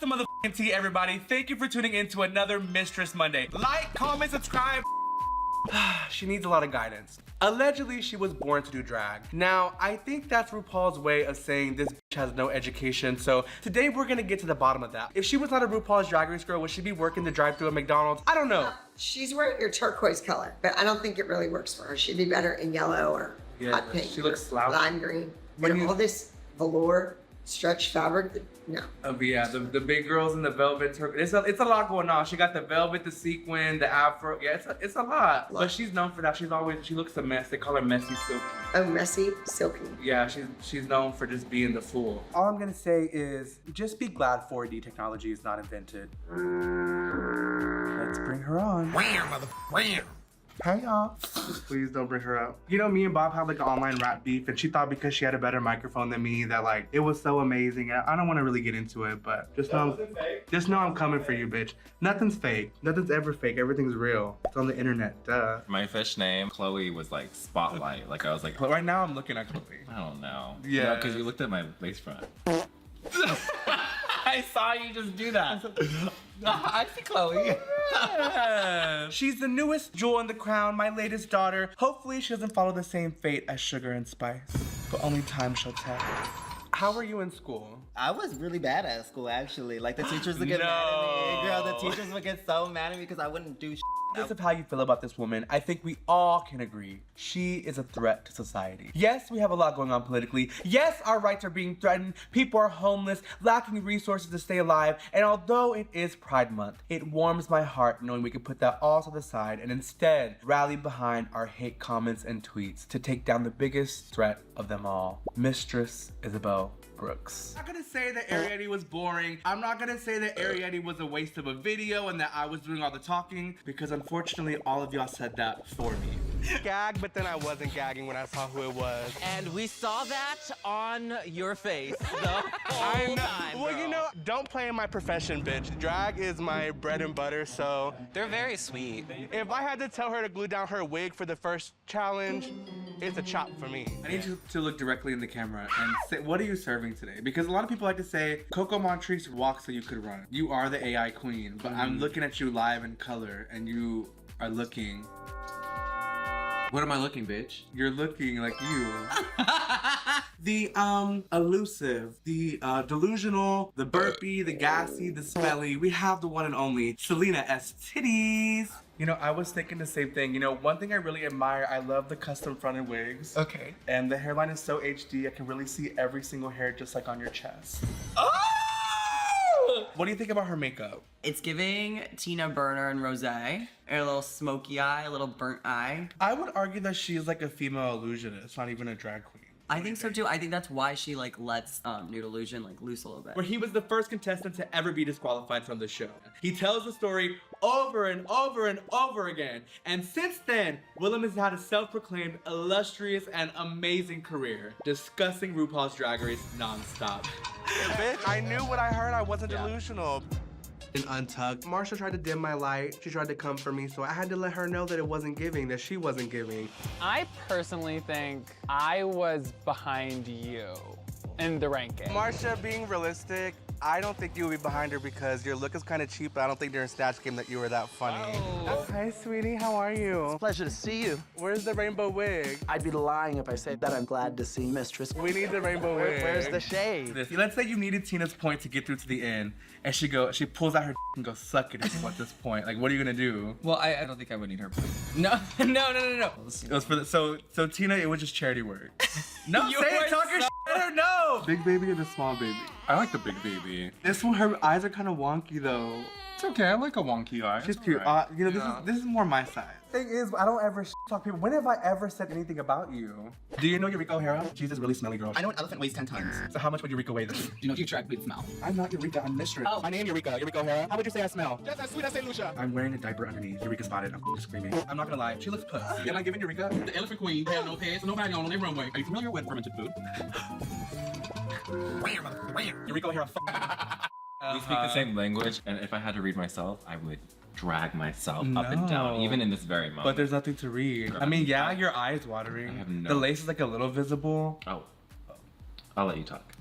some motherfucking tea, everybody. Thank you for tuning in to another Mistress Monday. Like, comment, subscribe. She needs a lot of guidance. Allegedly, she was born to do drag. Now, I think that's RuPaul's way of saying this bitch has no education, so today we're gonna get to the bottom of that. If she was not a RuPaul's Drag Race girl, would she be working the drive-thru at McDonald's? I don't know. She's wearing your turquoise color, but I don't think it really works for her. She'd be better in yellow or hot pink. She looks slouchy. Lime green. And all this velour stretch fabric, no. Yeah, the big girls in the velvet turquoise. It's a lot going on. She got the velvet, the sequin, the afro. Yeah, it's a lot. But she's known for that. She looks a mess. They call her messy silky. Oh, messy silky. Yeah, she's known for just being the fool. All I'm gonna say is just be glad 4D technology is not invented. Let's bring her on. Wham, mother, wham. Hey y'all. Please don't bring her up. You know, me and Bob had like an online rap beef, and she thought because she had a better microphone than me that like it was so amazing. And I don't want to really get into it, but just know I'm coming for you, bitch. Nothing's fake. Nothing's ever fake. Everything's real. It's on the internet. Duh. My fish name, Chloe, was like spotlight. Like I was like, But right now I'm looking at Chloe. I don't know. Yeah. Because you looked at my lace front. I saw you just do that. I see Chloe. She's the newest jewel in the crown, my latest daughter. Hopefully she doesn't follow the same fate as Sugar and Spice, but only time shall tell. How were you in school? I was really bad at school, actually. Like, the teachers would get mad at me. Girl, the teachers would get so mad at me because I wouldn't do shit. Regardless of how you feel about this woman, I think we all can agree she is a threat to society. Yes, we have a lot going on politically. Yes, our rights are being threatened. People are homeless, lacking resources to stay alive. And although it is Pride Month, it warms my heart knowing we can put that all to the side and instead rally behind our hate comments and tweets to take down the biggest threat of them all, Mistress Isabelle Brooks. I'm not gonna say that Ariadne was boring. I'm not gonna say that Ariadne was a waste of a video and that I was doing all the talking, because unfortunately all of y'all said that for me. Gag, but then I wasn't gagging when I saw who it was. And we saw that on your face the whole time, Well, bro. you know, don't play in my profession, bitch. Drag is my bread and butter, so They're very sweet. if I had to tell her to glue down her wig for the first challenge, it's a chop for me. I need you to look directly in the camera and say, what are you serving today? Because a lot of people like to say, Coco Montrese walked so you could run. You are the AI queen, but I'm looking at you live in color and you are looking. What am I looking, bitch? You're looking like you. The elusive, the delusional, the burpy, the gassy, the smelly. We have the one and only Selena S. Titties. You know, I was thinking the same thing. You know, one thing I really admire, I love the custom fronted wigs. Okay. And the hairline is so HD, I can really see every single hair just like on your chest. Oh! What do you think about her makeup? It's giving Tina Burner and Rose. A little smoky eye, a little burnt eye. I would argue that she is like a female illusionist, not even a drag queen. I think so too. I think that's why she like lets Nude Illusion like loose a little bit. Where he was the first contestant to ever be disqualified from the show. He tells the story over and over and over again. And since then, Willam has had a self-proclaimed illustrious and amazing career, discussing RuPaul's Drag Race nonstop. Bitch, I knew what I heard. I wasn't delusional. And untucked. Marsha tried to dim my light. She tried to come for me, so I had to let her know that it wasn't giving, that she wasn't giving. I personally think I was behind you in the ranking. Marsha, being realistic, I don't think you would be behind her because your look is kind of cheap, but I don't think during Snatch Game that you were that funny. Oh. Hi, sweetie. How are you? Pleasure to see you. Where's the rainbow wig? I'd be lying if I said that I'm glad to see Mistress. We need the rainbow wig. Where's the shade? Let's say you needed Tina's point to get through to the end, and she pulls out her and goes, suck it if you want this point. Like, what are you gonna do? Well, I don't think I would need her point. No. It was for the, so Tina, it was just charity work. No, You say it, are talk your shit, let her know. Big baby or the small baby? I like the big baby. This one, her eyes are kind of wonky though. It's okay, I like a wonky eye. She's It's cute. alright. You know, this is more my size. Thing is, I don't ever talk people. When have I ever said anything about you? Do you know Eureka O'Hara? She's this really smelly girl. I know an elephant weighs 10 tons. So how much would Eureka weigh this? Do you know if you track we'd smell? I'm not Eureka, I'm Mistress. Oh. My name Eureka O'Hara. How would you say I smell? Just as sweet as St. Lucia. I'm wearing a diaper underneath. Eureka spotted. I'm screaming. I'm not gonna lie. She looks puss. Am I giving Eureka? The elephant queen had no pants, no bag on the runway. Are you familiar with fermented food? Eureka O'Hara. We speak the same language, and if I had to read myself, I would drag myself up and down, even in this very moment. But there's nothing to read. I mean, yeah, your eye is watering. I have no- The lace is like a little visible. Oh. I'll let you talk.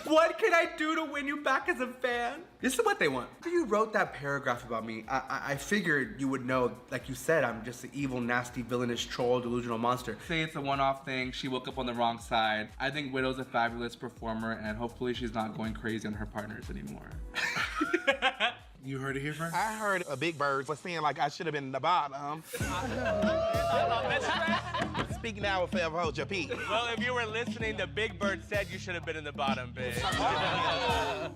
What can I do to win you back as a fan? This is what they want. After you wrote that paragraph about me, I figured you would know, like you said, I'm just an evil, nasty, villainous troll, delusional monster. Say it's a one-off thing, she woke up on the wrong side. I think Widow's a fabulous performer, and hopefully she's not going crazy on her partners anymore. You heard it here first? I heard a big bird was saying like I should have been in the bottom. Speak now or forever hold your peace. Well, if you were listening, the big bird said you should have been in the bottom, bitch.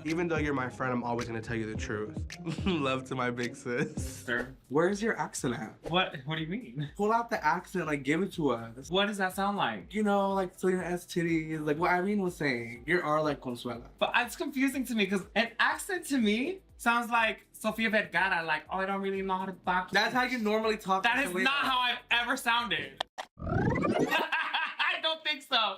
Even though you're my friend, I'm always gonna tell you the truth. Love to my big sis. Sir? Where's your accent at? What do you mean? Pull out the accent, like give it to us. What does that sound like? You know, like Selena S. titties, like what Irene was saying. You are like Consuela. But it's confusing to me because an accent to me sounds like Sofia Vergara, like, oh, I don't really know how to talk. That's how you normally talk. That is not how I've ever sounded. I don't think so.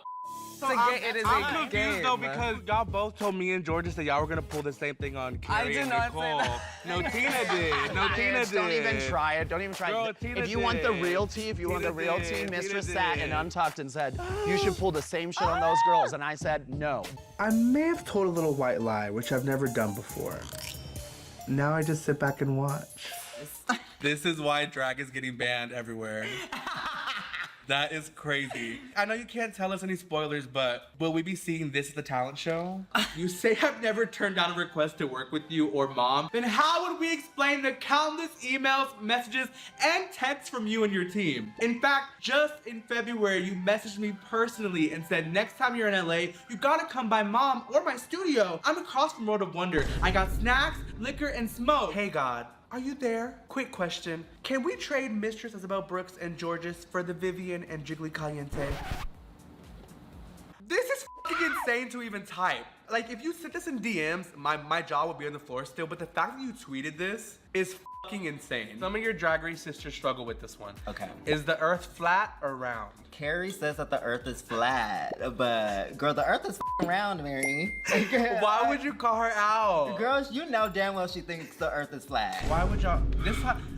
It is I'm a confused game. though because y'all both told me and Georgia that y'all were gonna pull the same thing on Carrie did and not say Nicole. that. No, Tina did. No, Tina did. Don't even try it. Don't even try Girl, it. Tina If you want the did. real tea, if you want the Tina real did. tea, Tina Mistress did. sat and untucked and said, you should pull the same shit on those girls. And I said, no. I may have told a little white lie, which I've never done before. Now I just sit back and watch. This is why drag is getting banned everywhere. That is crazy. I know you can't tell us any spoilers, but will we be seeing this at the talent show? You say I've never turned down a request to work with you or mom. Then how would we explain the countless emails, messages, and texts from you and your team? In fact, just in February, you messaged me personally and said, next time you're in LA, you gotta come by mom or my studio. I'm across from Road of Wonder. I got snacks, liquor, and smoke. Hey God, are you there? Quick question. Can we trade Mistress Isabelle Brooks and Georges for the Vivian and Jiggly Caliente? This is fucking insane to even type. Like, if you sent this in DMs, my jaw would be on the floor still, but the fact that you tweeted this is fucking insane. Some of your Drag Race sisters struggle with this one. Okay. Is the earth flat or round? Carrie says that the earth is flat, but girl, the earth is f***ing round, Mary. Why would you call her out? Girls, you know damn well she thinks the earth is flat. Why would y'all?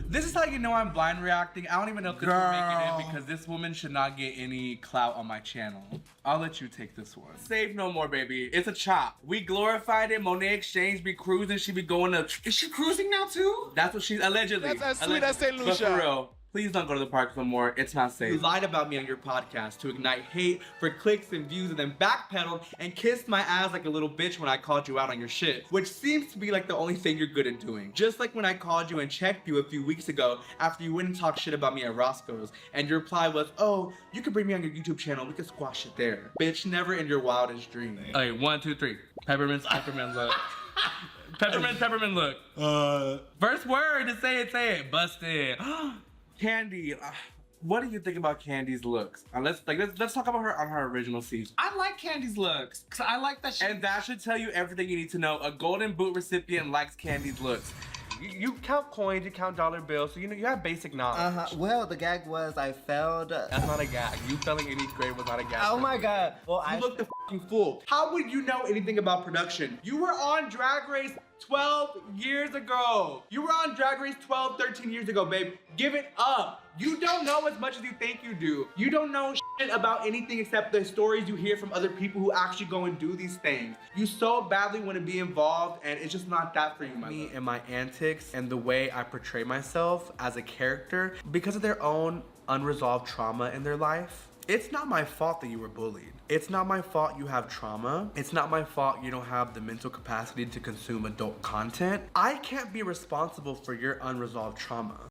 This is how you know I'm blind reacting. I don't even know if this will make it in because this woman should not get any clout on my channel. I'll let you take this one. Save no more, baby. It's a chop. We glorified it. Monet Exchange be cruising. She be going to. Is she cruising now too? That's what she's allegedly. That's as sweet as St. But Lucia. for real. Please don't go to the park no more. It's not safe. You lied about me on your podcast to ignite hate for clicks and views and then backpedaled and kissed my ass like a little bitch when I called you out on your shit, which seems to be like the only thing you're good at doing. Just like when I called you and checked you a few weeks ago after you went and talked shit about me at Roscoe's and your reply was, oh, you can bring me on your YouTube channel. We can squash it there. Bitch, never in your wildest dream. Okay, 1, 2, 3. Peppermint look. Peppermint look. First word to say it. Busted. Kandy, what do you think about Kandy's looks? Let's talk about her on her original season. I like Kandy's looks. Cause I like that she... And that should tell you everything you need to know. A Golden Boot recipient likes Kandy's looks. You count coins, you count dollar bills, so you know you have basic knowledge. Well, the gag was I failed. That's not a gag. You failing in 8th grade was not a gag. Oh my god. Well, You look the fucking fool. How would you know anything about production? You were on Drag Race 12 years ago. You were on Drag Race 12, 13 years ago, babe. Give it up. You don't know as much as you think you do. You don't know shit about anything except the stories you hear from other people who actually go and do these things. You so badly want to be involved and it's just not that for you, my love. And my antics and the way I portray myself as a character because of their own unresolved trauma in their life. It's not my fault that you were bullied. It's not my fault you have trauma. It's not my fault you don't have the mental capacity to consume adult content. I can't be responsible for your unresolved trauma.